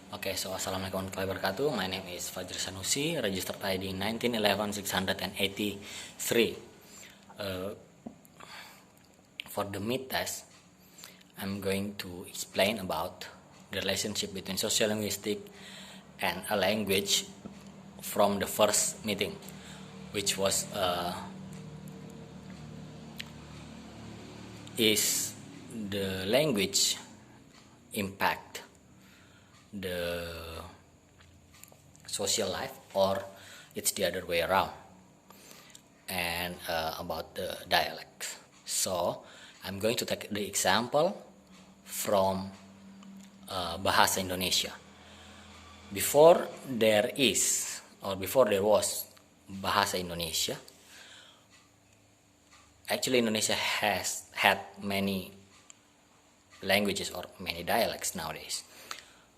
Okay, so Assalamualaikum warahmatullahi wabarakatuh. My name is Fajr Sanusi, registered ID 1911-683. For the mid test, I'm going to explain about the relationship between social linguistic and a language from the first meeting, which was is the language impact the social life, or it's the other way around, and about the dialect. So I'm going to take the example from Bahasa Indonesia. Before there was Bahasa Indonesia, actually Indonesia has had many languages or many dialects nowadays.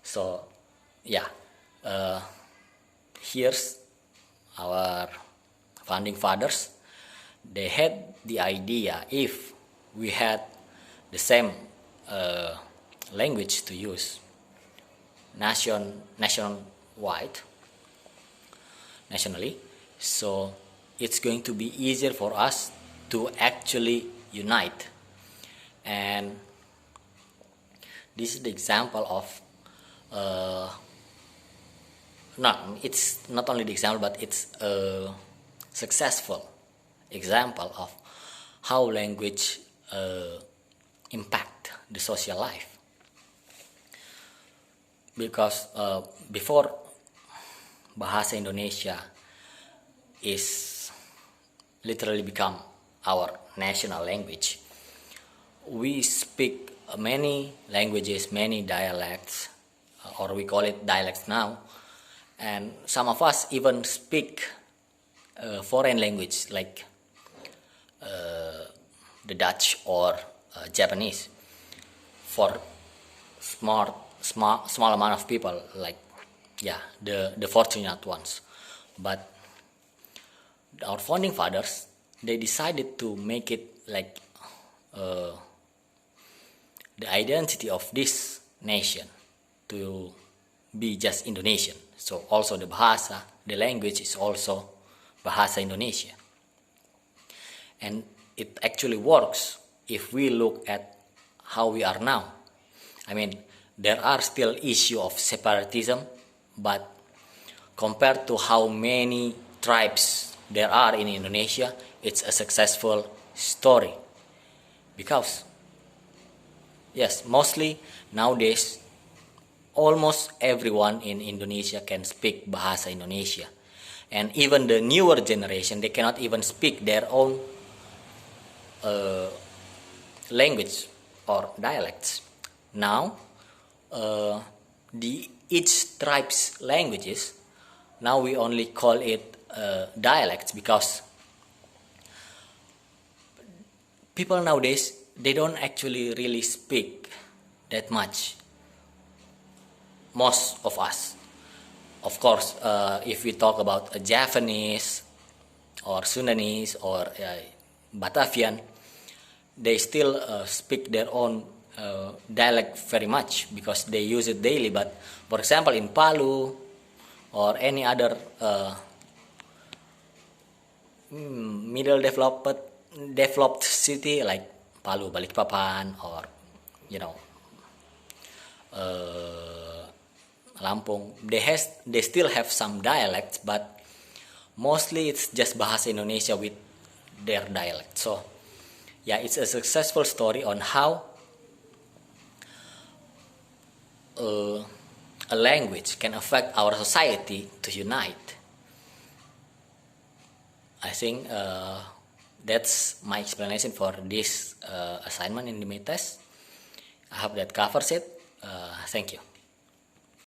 So yeah, here's our founding fathers. They had the idea, if we had the same language to use nationally, so it's going to be easier for us to actually unite. And this is the example of it's not only the example, but it's a successful example of how language impact the social life. Because before Bahasa Indonesia is literally become our national language, we speak many languages, many dialects, or we call it dialects now, and some of us even speak foreign language like the Dutch or Japanese for small amount of people, like the fortunate ones. But our founding fathers, they decided to make it like the identity of this nation to be just Indonesian. So also the bahasa, the language is also Bahasa Indonesia. And it actually works if we look at how we are now. I mean, there are still issue of separatism, but compared to how many tribes there are in Indonesia, it's a successful story. Because yes, mostly nowadays almost everyone in Indonesia can speak Bahasa Indonesia. And even the newer generation, they cannot even speak their own language or dialects. Now, each tribe's languages, now we only call it dialects, because people nowadays, they don't actually really speak that much. Most of us, of course, if we talk about Japanese or Sundanese or Batavian, they still speak their own dialect very much because they use it daily. But for example, in Palu or any other middle developed city like Palu, Balikpapan, or Lampung, they still have some dialects, but mostly it's just Bahasa Indonesia with their dialect. So yeah, it's a successful story on how a language can affect our society to unite. I think that's my explanation for this assignment in the mid test. I hope that covers it. Thank you.